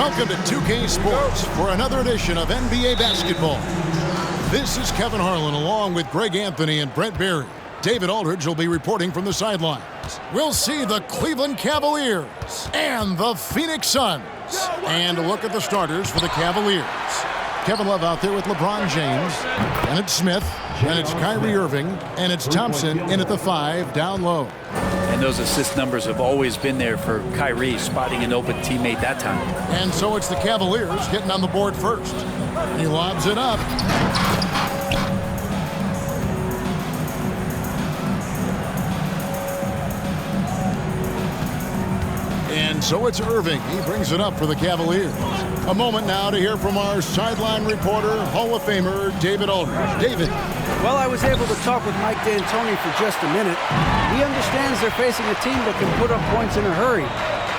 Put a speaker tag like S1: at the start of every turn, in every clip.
S1: Welcome to 2K Sports for another edition of NBA basketball. This is Kevin Harlan along with Greg Anthony and Brent Barry. David Aldridge will be reporting from the sidelines. We'll see the Cleveland Cavaliers and the Phoenix Suns. And a look at the starters for the Cavaliers. Kevin Love out there with LeBron James. And it's Smith. And it's Kyrie Irving. And it's Thompson in at the 5 down low.
S2: And those assist numbers have always been there for Kyrie, spotting an open teammate that time.
S1: And so it's the Cavaliers getting on the board first. He lobs it up. And so it's Irving. He brings it up for the Cavaliers. A moment now to hear from our sideline reporter, Hall of Famer David Aldridge. David.
S3: Well, I was able to talk with Mike D'Antoni for just a minute. He understands they're facing a team that can put up points in a hurry.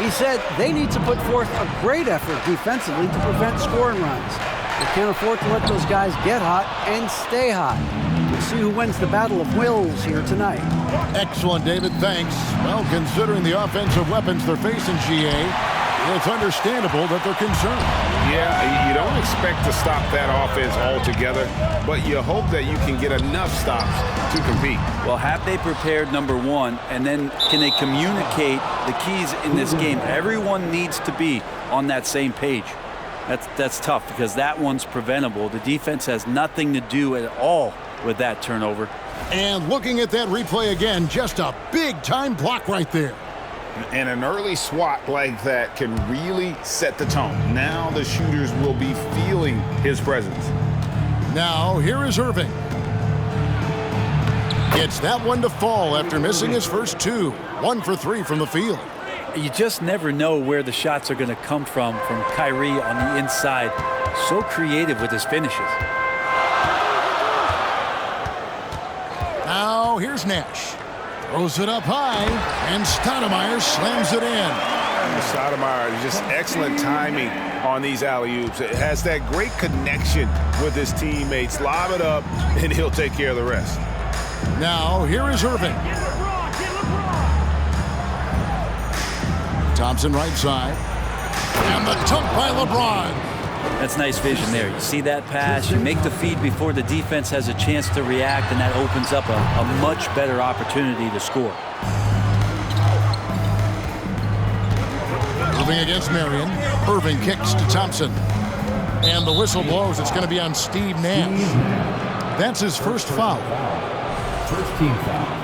S3: He said they need to put forth a great effort defensively to prevent scoring runs. They can't afford to let those guys get hot and stay hot. We'll see who wins the battle of wills here tonight.
S1: Excellent, David. Thanks. Well, considering the offensive weapons they're facing, GA, it's understandable that they're concerned.
S4: Yeah, you don't expect to stop that offense altogether, but you hope that you can get enough stops to compete.
S2: Well, have they prepared number one, and then can they communicate the keys in this game? Everyone needs to be on that same page. That's tough because that one's preventable. The defense has nothing to do at all with that turnover.
S1: And looking at that replay again, just a big-time block right there.
S4: And an early swat like that can really set the tone. Now the shooters will be feeling his presence.
S1: Now, here is Irving. Gets that one to fall after missing his first two. 1 for 3 from the field.
S2: You just never know where the shots are going to come from Kyrie on the inside. So creative with his finishes.
S1: Now, here's Nash. Throws it up high, and Stoudemire slams it in.
S4: Stoudemire, just excellent timing on these alley-oops. It has that great connection with his teammates. Lob it up, and he'll take care of the rest.
S1: Now, here is Irving. Thompson right side. And the dunk by LeBron.
S2: That's nice vision there. You see that pass, you make the feed before the defense has a chance to react, and that opens up a much better opportunity to score.
S1: Moving against Marion. Irving kicks to Thompson. And the whistle blows. It's going to be on Steve Nash. That's his first foul.
S5: First team foul.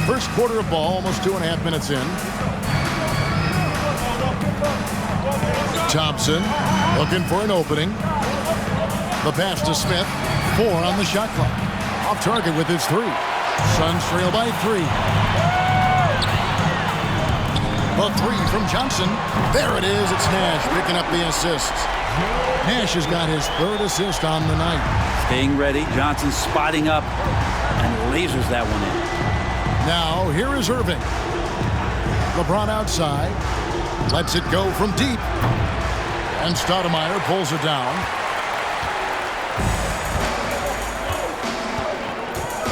S1: First quarter of ball, almost 2.5 minutes in. Thompson looking for an opening. The pass to Smith. 4 on the shot clock. Off target with his 3. Suns trail by 3. The 3 from Johnson. There it is. It's Nash picking up the assist. Nash has got his 3rd assist on the night.
S2: Staying ready. Johnson spotting up and lasers that one in.
S1: Now, here is Irving. LeBron outside. Lets it go from deep. And Stoudemire pulls it down.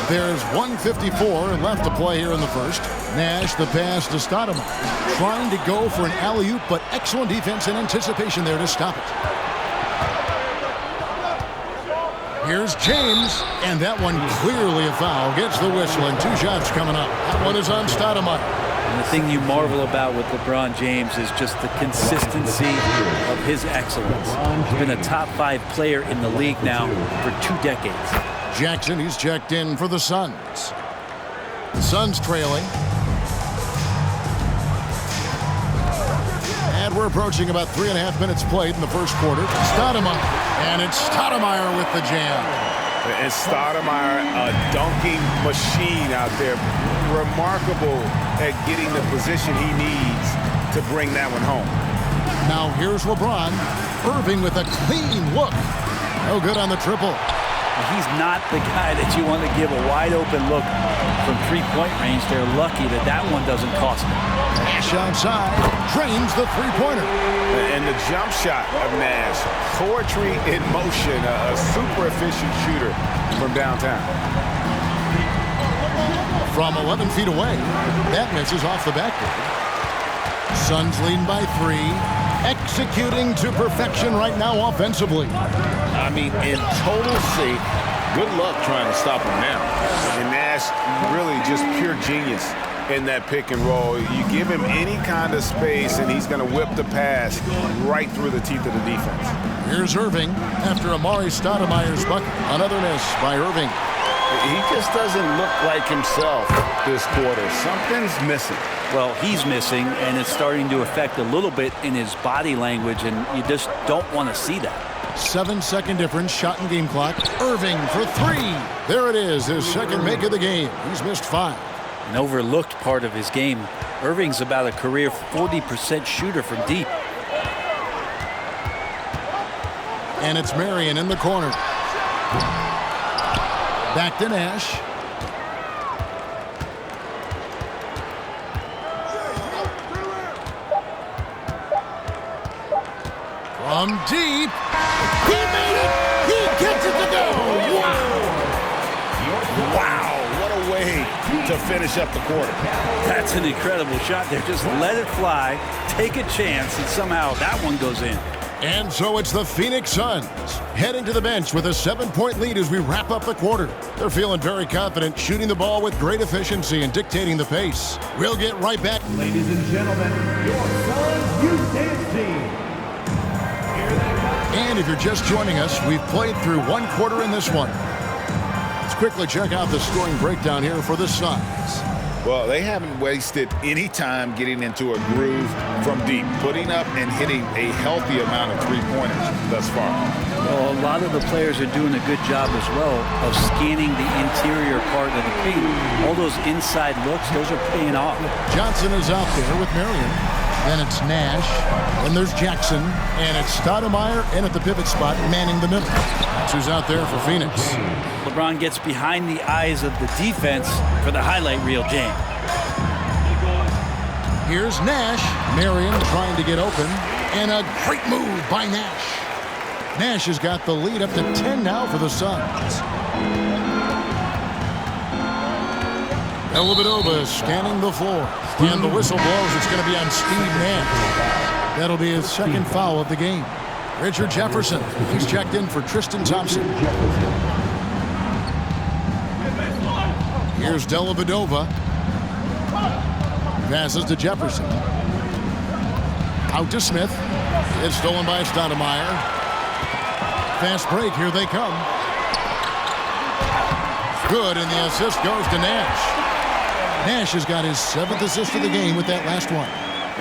S1: There's 1:54 left to play here in the first. Nash, the pass to Stoudemire. Trying to go for an alley-oop, but excellent defense and anticipation there to stop it. Here's James, and that one clearly a foul. Gets the whistle, and 2 shots coming up. That one is on Stoudemire.
S2: And the thing you marvel about with LeBron James is just the consistency of his excellence. He's been a top 5 player in the league now for 2 decades.
S1: Jackson, he's checked in for the Suns. The Suns trailing. And we're approaching about 3.5 minutes played in the first quarter. Stoudemire, and it's Stoudemire with the jam.
S4: And Stoudemire, a dunking machine out there. Remarkable at getting the position he needs to bring that one home.
S1: Now here's LeBron. Irving with a clean look. No good on the triple.
S2: He's not the guy that you want to give a wide open look from three-point range. They're lucky that that one doesn't cost them.
S1: Nash outside, drains the three-pointer.
S4: And the jump shot of Nash, poetry in motion, a super efficient shooter from downtown.
S1: From 11 feet away, that misses off the backboard. Suns leading by 3, executing to perfection right now offensively.
S4: I mean, in total sync, good luck trying to stop him now. And Nash really just pure genius in that pick and roll. You give him any kind of space, and he's going to whip the pass right through the teeth of the defense.
S1: Here's Irving after Amari Stoudemire's bucket. Another miss by Irving.
S4: He just doesn't look like himself this quarter. Something's missing.
S2: Well, he's missing, and it's starting to affect a little bit in his body language, and you just don't want to see that.
S1: 7-second difference, shot and game clock. Irving for 3. There it is, his second make of the game. He's missed 5.
S2: An overlooked part of his game. Irving's about a career 40% shooter from deep.
S1: And it's Marion in the corner. Back to Nash. From deep. He made it. He gets it to go.
S4: Wow, what a way to finish up the quarter.
S2: That's an incredible shot there. Just let it fly, take a chance, and somehow that one goes in.
S1: And so it's the Phoenix Suns heading to the bench with a 7-point lead as we wrap up the quarter. They're feeling very confident, shooting the ball with great efficiency and dictating the pace. We'll get right back.
S5: Ladies and gentlemen, your Suns06 team.
S1: And if you're just joining us, we've played through one quarter in this one. Let's quickly check out the scoring breakdown here for the Suns.
S4: Well, they haven't wasted any time getting into a groove from deep, putting up and hitting a healthy amount of three-pointers thus far.
S2: Well, a lot of the players are doing a good job as well of scanning the interior part of the paint. All those inside looks, those are paying off.
S1: Johnson is out there with Marion. Then it's Nash. Then there's Jackson. And it's Stoudemire in at the pivot spot, manning the middle. That's who's out there for Phoenix.
S2: LeBron gets behind the eyes of the defense for the highlight reel, James.
S1: Here's Nash. Marion trying to get open. And a great move by Nash. Nash has got the lead up to 10 now for the Suns. Dellavedova scanning the floor. And the whistle blows. It's going to be on Steve Nash. That'll be his second foul of the game. Richard Jefferson. He's checked in for Tristan Thompson. Here's Dellavedova. Passes to Jefferson. Out to Smith. It's stolen by Stoudemire. Fast break. Here they come. Good, and the assist goes to Nash. Nash has got his 7th assist of the game with that last one.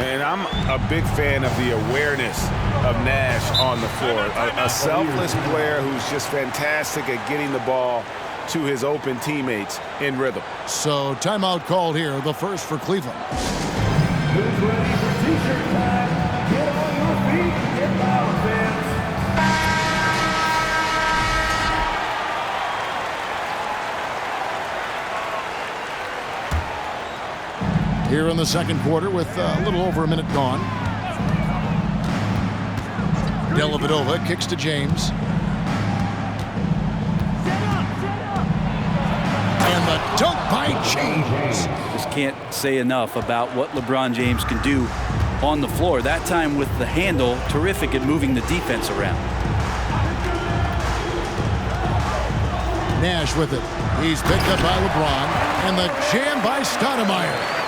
S4: And I'm a big fan of the awareness of Nash on the floor. A selfless player who's just fantastic at getting the ball to his open teammates in rhythm.
S1: So timeout called here, the first for Cleveland.
S5: Who's ready for t-shirt time? Get on your feet, get loud, fans.
S1: Here in the second quarter with a little over a minute gone. Dellavedova kicks to James. And the dunk by James.
S2: Just can't say enough about what LeBron James can do on the floor. That time with the handle, terrific at moving the defense around.
S1: Nash with it. He's picked up by LeBron. And the jam by Stoudemire.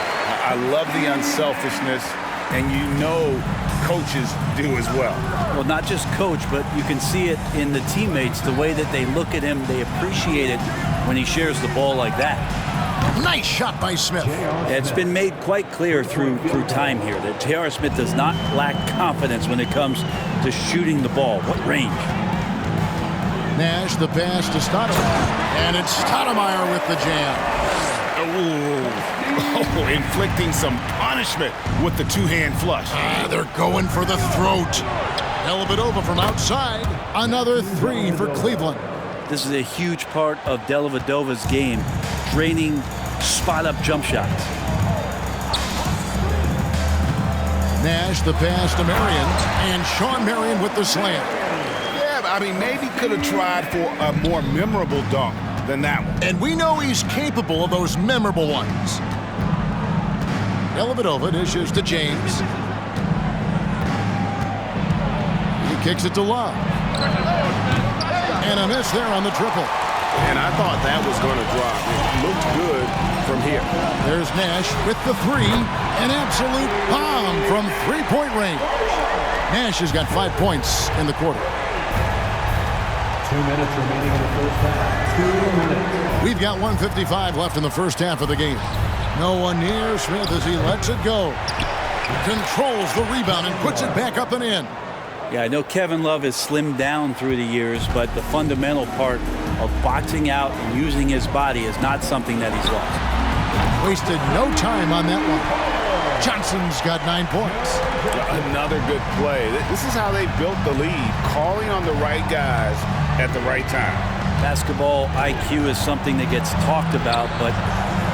S4: I love the unselfishness, and you know coaches do as well.
S2: Well, not just coach, but you can see it in the teammates, the way that they look at him. They appreciate it when he shares the ball like that.
S1: Nice shot by Smith.
S2: It's been made quite clear through time here that J.R. Smith does not lack confidence when it comes to shooting the ball. What range?
S1: Nash, the pass to Stoudemire. And it's Stoudemire with the jam.
S4: Oh, inflicting some punishment with the two-hand flush.
S1: They're going for the throat. Dellavedova from outside. Another 3 for Cleveland.
S2: This is a huge part of Dellavedova's game, draining spot-up jump shots.
S1: Nash the pass to Marion, and Sean Marion with the slam.
S4: Yeah, I mean, maybe could have tried for a more memorable dunk than that one.
S1: And we know he's capable of those memorable ones. Dellavedova dishes to James. He kicks it to Love. And a miss there on the triple.
S4: And I thought that was going to drop. It looked good from here.
S1: There's Nash with the three. An absolute bomb from three-point range. Nash has got 5 points in the quarter.
S5: 2 minutes remaining in the first half. 2 minutes.
S1: We've got 1:55 left in the first half of the game. No one near Smith as he lets it go. Controls the rebound and puts it back up and in.
S2: Yeah, I know Kevin Love has slimmed down through the years, but the fundamental part of boxing out and using his body is not something that he's lost.
S1: Wasted no time on that one. Johnson's got 9 points.
S4: Another good play. This is how they built the lead, calling on the right guys at the right time.
S2: Basketball IQ is something that gets talked about, but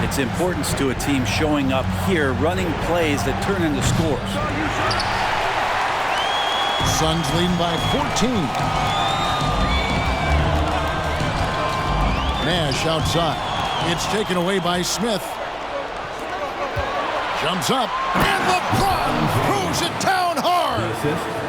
S2: its importance to a team showing up here, running plays that turn into scores.
S1: Suns leading by 14. Nash outside. It's taken away by Smith. Jumps up, and LeBron throws it down hard.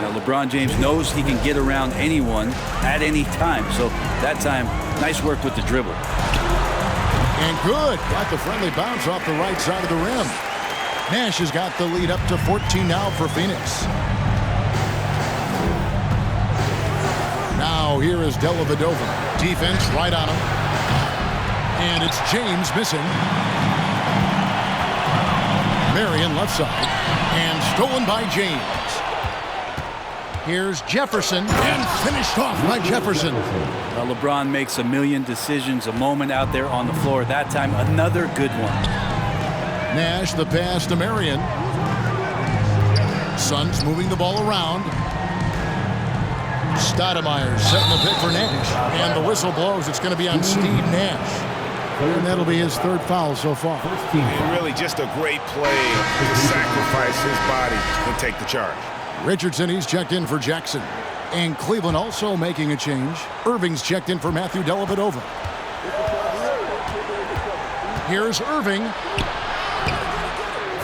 S2: Now, LeBron James knows he can get around anyone at any time, so that time, nice work with the dribble.
S1: And good. Got the friendly bounce off the right side of the rim. Nash has got the lead up to 14 now for Phoenix. Now here is Dellavedova. Defense right on him. And it's James missing. Marion left side. And stolen by James. Here's Jefferson. And finished off by Jefferson.
S2: LeBron makes a million decisions a moment out there on the floor. That time, another good one.
S1: Nash the pass to Marion. Suns moving the ball around. Stoudemire setting the pick for Nash. And the whistle blows. It's going to be on Steve Nash. And that'll be his third foul so far.
S4: And really just a great play to sacrifice his body and take the charge.
S1: Richardson, he's checked in for Jackson. And Cleveland also making a change. Irving's checked in for Matthew Dellavedova. Here's Irving.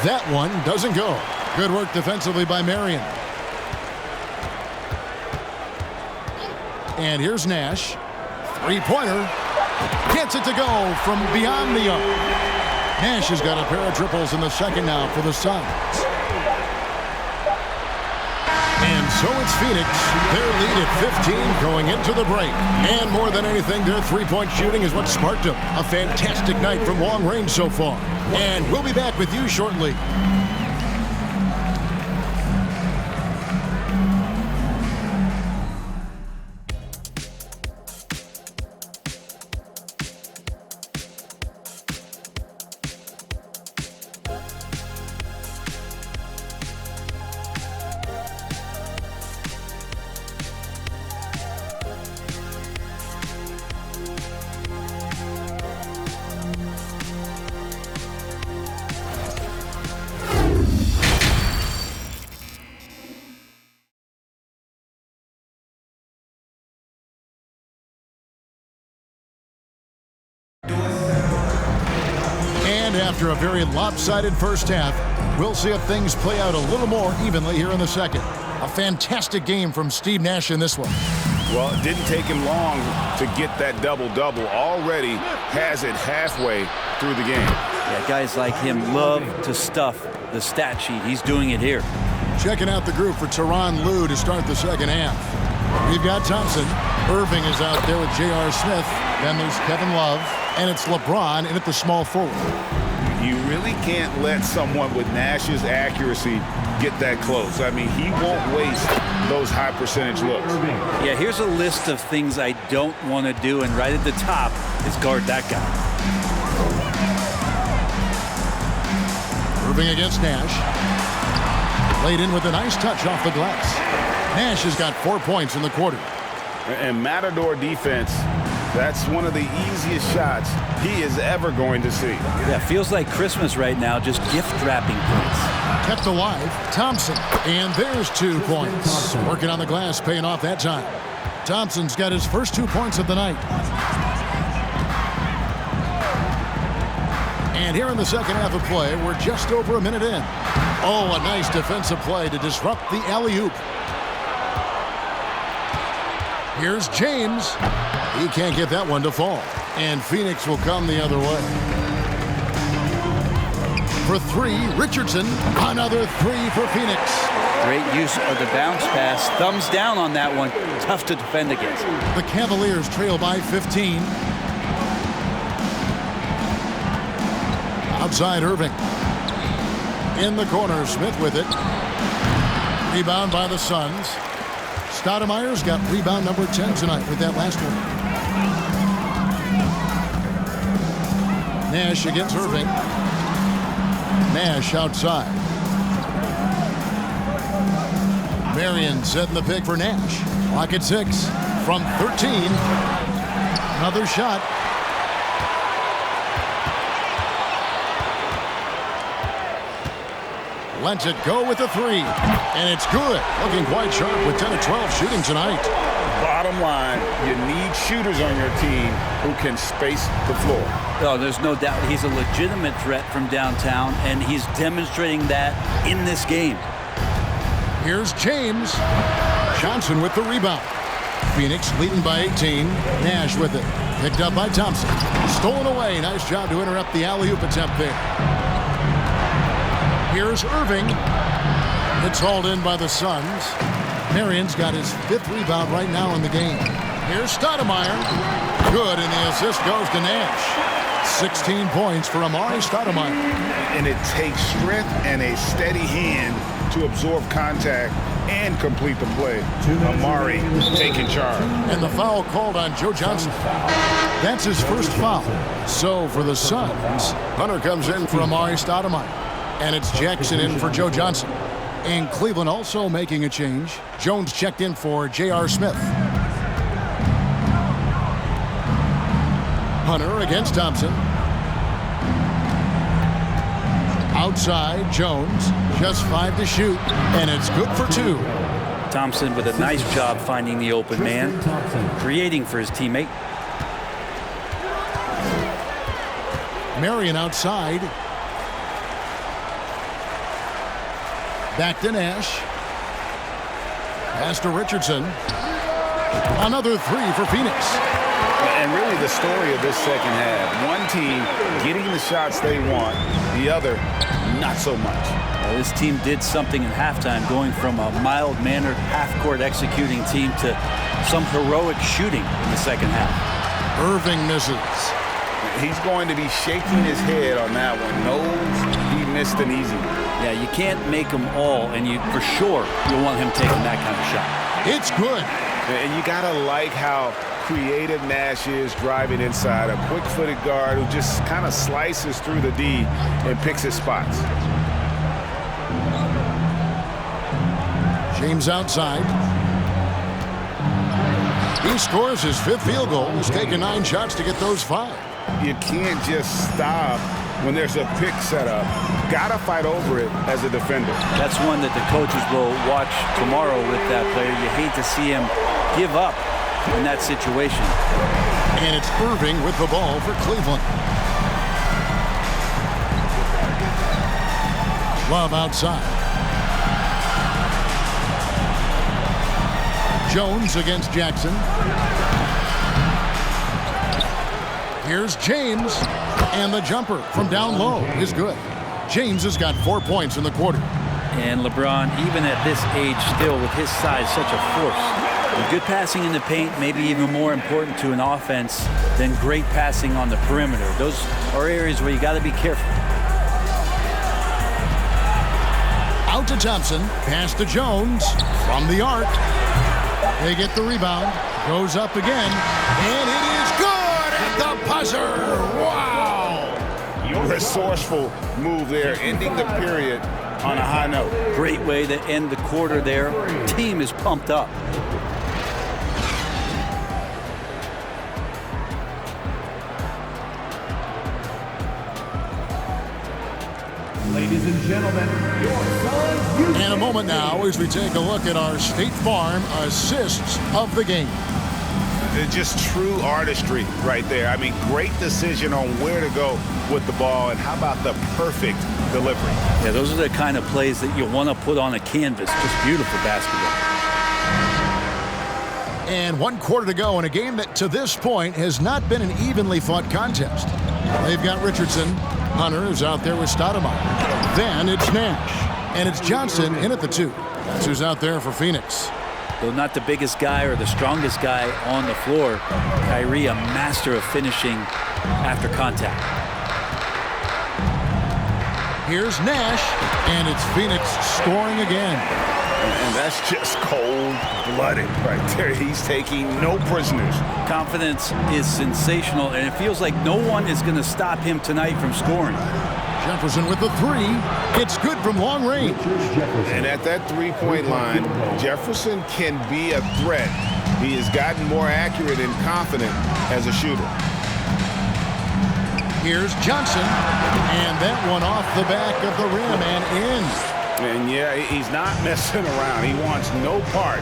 S1: That one doesn't go. Good work defensively by Marion. And here's Nash. Three-pointer. Gets it to go from beyond the arc. Nash has got a pair of triples in the second now for the Suns. And so it's Phoenix. Their lead at 15 going into the break. And more than anything, their three-point shooting is what sparked them. A fantastic night from long range so far. And we'll be back with you shortly. After a very lopsided first half, we'll see if things play out a little more evenly here in the second. A fantastic game from Steve Nash in this one.
S4: Well, it didn't take him long to get that double-double. Already has it halfway through the game.
S2: Yeah, guys like him love to stuff the stat sheet. He's doing it here.
S1: Checking out the group for Tyronn Lue to start the second half. We've got Thompson. Irving is out there with J.R. Smith. Then there's Kevin Love. And it's LeBron in at the small forward.
S4: You really can't let someone with Nash's accuracy get that close. I mean, he won't waste those high percentage looks.
S2: Yeah, here's a list of things I don't want to do, and right at the top is guard that guy.
S1: Irving against Nash. Laid in with a nice touch off the glass. Nash has got 4 points in the quarter.
S4: And Matador defense That's one of the easiest shots he is ever going to see.
S2: Yeah, feels like Christmas right now, just gift wrapping points.
S1: Kept alive, Thompson. And there's 2 points. Working on the glass, paying off that time. Thompson's got his first 2 points of the night. And here in the second half of play, we're just over a minute in. Oh, a nice defensive play to disrupt the alley-oop. Here's James. He can't get that one to fall. And Phoenix will come the other way. For 3, Richardson. Another 3 for Phoenix.
S2: Great use of the bounce pass. Thumbs down on that one. Tough to defend against.
S1: The Cavaliers trail by 15. Outside Irving. In the corner, Smith with it. Rebound by the Suns. Stoudemire's got rebound number 10 tonight with that last one. Nash against Irving. Nash outside. Marion setting the pick for Nash. Clock at 6 from 13. Another shot. Lets it go with a 3. And it's good. Looking quite sharp with 10 of 12 shooting tonight.
S4: Bottom line, you need shooters on your team who can space the floor.
S2: Oh, there's no doubt he's a legitimate threat from downtown, and he's demonstrating that in this game.
S1: Here's James. Johnson with the rebound. Phoenix leading by 18. Nash with it. Picked up by Thompson. Stolen away. Nice job to interrupt the alley-oop attempt there. Here's Irving. It's hauled in by the Suns. Marion's got his 5th rebound right now in the game. Here's Stoudemire. Good, and the assist goes to Nash. 16 points for Amari Stoudemire.
S4: And it takes strength and a steady hand to absorb contact and complete the play. Amari taking charge.
S1: And the foul called on Joe Johnson. That's his first foul. So for the Suns, Hunter comes in for Amari Stoudemire. And it's Jackson in for Joe Johnson. And Cleveland also making a change. Jones checked in for J.R. Smith. Hunter against Thompson. Outside, Jones. Just 5 to shoot. And it's good for 2.
S2: Thompson with a nice job finding the open man, creating for his teammate.
S1: Marion outside. Back to Nash. Pass to Richardson. Another 3 for Phoenix.
S4: And really the story of this second half. One team getting the shots they want, the other not so much.
S2: This team did something in halftime, going from a mild-mannered half-court executing team to some heroic shooting in the second half.
S1: Irving misses.
S4: He's going to be shaking his head on that one. Knows he missed an easy one.
S2: Yeah, you can't make them all, and for sure you'll want him taking that kind of shot.
S1: It's good.
S4: And you got to like how creative Nash is driving inside. A quick-footed guard who just kind of slices through the D and picks his spots.
S1: James outside. He scores his 5th field goal. He's taken 9 shots to get those 5.
S4: You can't just stop when there's a pick set up. Gotta fight over it as a defender.
S2: That's one that the coaches will watch tomorrow with that player. You hate to see him give up in that situation.
S1: And it's Irving with the ball for Cleveland. Love outside. Jones against Jackson. Here's James. And the jumper from down low is good. James has got 4 points in the quarter.
S2: And LeBron, even at this age, still with his size, such a force. And good passing in the paint, maybe even more important to an offense than great passing on the perimeter. Those are areas where you got to be careful.
S1: Out to Thompson. Pass to Jones. From the arc. They get the rebound. Goes up again. And it is good at the buzzer. Wow.
S4: Resourceful move there, ending the period on a high note.
S2: Great way to end the quarter there. Team is pumped up.
S5: Ladies and gentlemen, your Suns.
S1: And a moment now as we take a look at our State Farm assists of the game.
S4: It's just true artistry right there. I mean, great decision on where to go with the ball, and how about the perfect delivery?
S2: Yeah, those are the kind of plays that you want to put on a canvas. Just beautiful basketball.
S1: And 1 quarter to go in a game that to this point has not been an evenly fought contest. They've got Richardson. Hunter is out there with Stoudemire. Then it's Nash. And it's Johnson in at the 2. That's who's out there for Phoenix.
S2: Though not the biggest guy or the strongest guy on the floor, Kyrie a master of finishing after contact.
S1: Here's Nash, and it's Phoenix scoring again.
S4: And that's just cold-blooded right there. He's taking no prisoners.
S2: Confidence is sensational, and it feels like no one is going to stop him tonight from scoring.
S1: Jefferson with the 3. It's good from long range.
S4: And at that three-point line, Jefferson can be a threat. He has gotten more accurate and confident as a shooter.
S1: Here's Johnson, and that one off the back of the rim and in.
S4: And yeah, he's not messing around. He wants no part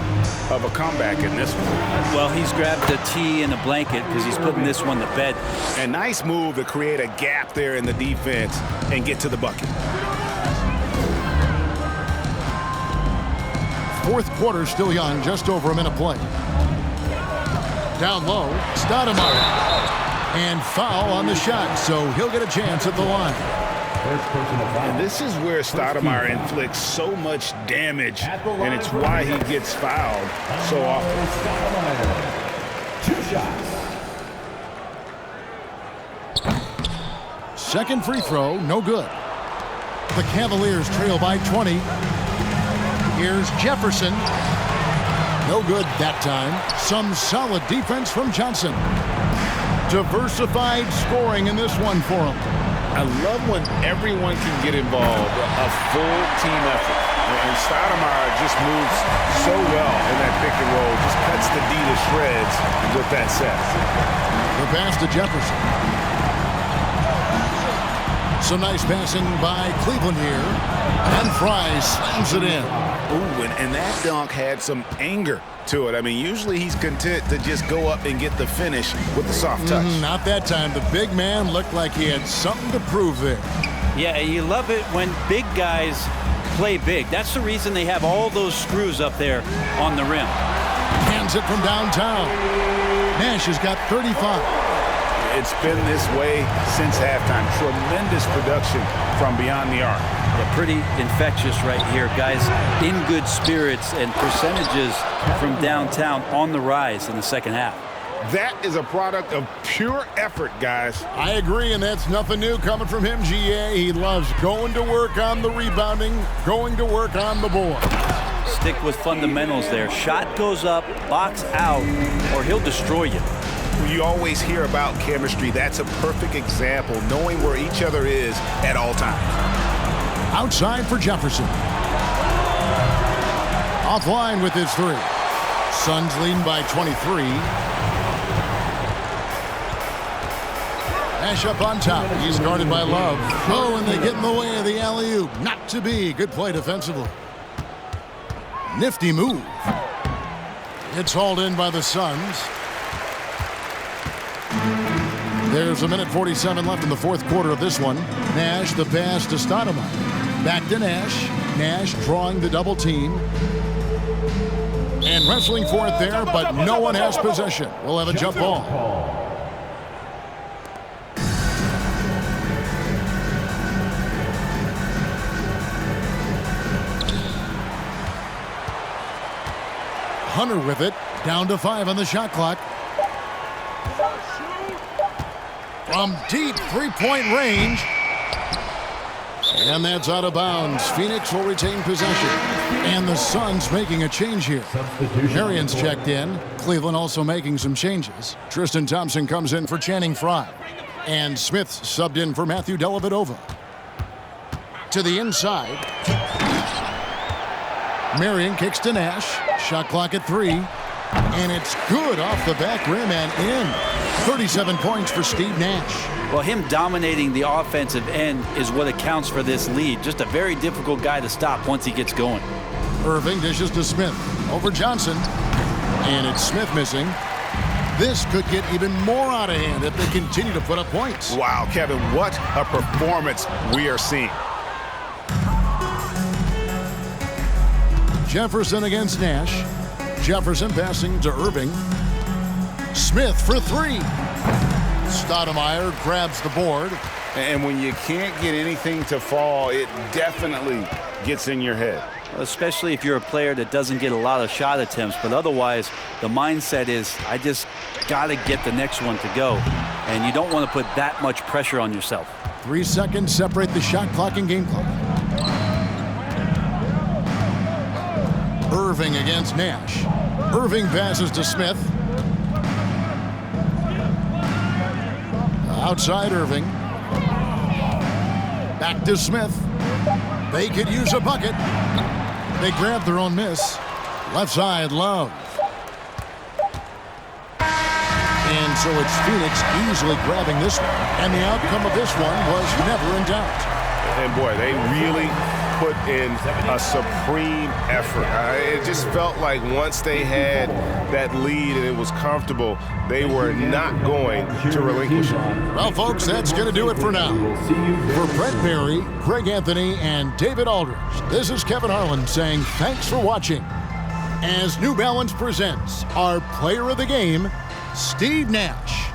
S4: of a comeback in this one.
S2: Well, he's grabbed a tee and a blanket because he's putting this one to bed.
S4: A nice move to create a gap there in the defense and get to the bucket.
S1: 4th quarter still young, just over a minute play. Down low, Stoudemire. And foul on the shot, so he'll get a chance at the line.
S4: And this is where Stoudemire inflicts so much damage, and it's why he gets fouled so often.
S5: 2 shots.
S1: Second free throw, no good. The Cavaliers trail by 20. Here's Jefferson. No good that time. Some solid defense from Johnson. Diversified scoring in this one for him.
S4: I love when everyone can get involved, a full team effort. And Stoudemire just moves so well in that pick and roll, just cuts the D to shreds with that set.
S1: The pass to Jefferson. Some nice passing by Cleveland here. And Fry slams it in.
S4: Ooh, and that dunk had some anger to it. I mean, usually he's content to just go up and get the finish with the soft touch.
S1: Not that time. The big man looked like he had something to prove there.
S2: Yeah, you love it when big guys play big. That's the reason they have all those screws up there on the rim.
S1: Hands it from downtown. Nash has got 35.
S4: It's been this way since halftime. Tremendous production from beyond the arc.
S2: Yeah, pretty infectious right here. Guys in good spirits, and percentages from downtown on the rise in the second half.
S4: That is a product of pure effort, guys.
S1: I agree, and that's nothing new coming from him, GA. He loves going to work on the rebounding, going to work on the board.
S2: Stick with fundamentals there. Shot goes up, box out, or he'll destroy you.
S4: You always hear about chemistry. That's a perfect example, knowing where each other is at all times.
S1: Outside for Jefferson. Offline with his 3. Suns leading by 23. Nash up on top. He's guarded by Love. Oh, and they get in the way of the alley-oop. Not to be. Good play defensively. Nifty move. It's hauled in by the Suns. There's a minute 47 left in the 4th quarter of this one. Nash, the pass to Stoudemire. Back to Nash. Nash drawing the double team. And wrestling for it there, but no one has possession. We'll have a jump ball. Hunter with it. Down to 5 on the shot clock. From deep three-point range. And that's out of bounds. Phoenix will retain possession. And the Suns making a change here. Marion's checked in. Cleveland also making some changes. Tristan Thompson comes in for Channing Frye. And Smith subbed in for Matthew Dellavedova. To the inside. Marion kicks to Nash. Shot clock at 3. And it's good off the back rim and in. 37 points for Steve Nash.
S2: Well, him dominating the offensive end is what accounts for this lead. Just a very difficult guy to stop once he gets going.
S1: Irving dishes to Smith. Over Johnson. And it's Smith missing. This could get even more out of hand if they continue to put up points.
S4: Wow, Kevin, what a performance we are seeing.
S1: Jefferson against Nash. Jefferson passing to Irving. Smith for three. Stoudemire grabs the board.
S4: And when you can't get anything to fall, it definitely gets in your head.
S2: Especially if you're a player that doesn't get a lot of shot attempts, but otherwise the mindset is, I just got to get the next one to go. And you don't want to put that much pressure on yourself.
S1: 3 seconds separate the shot clock and game clock. Irving against Nash. Irving passes to Smith. Outside Irving. Back to Smith. They could use a bucket. They grab their own miss. Left side, Love. And so it's Phoenix easily grabbing this one. And the outcome of this one was never in doubt.
S4: And boy, they really put in a supreme effort. It just felt like once they had that lead and it was comfortable, they were not going to relinquish it.
S1: Well, folks, that's going to do it for now. For Brett Berry, Greg Anthony, and David Aldridge, this is Kevin Harlan saying thanks for watching. As New Balance presents our player of the game, Steve Nash.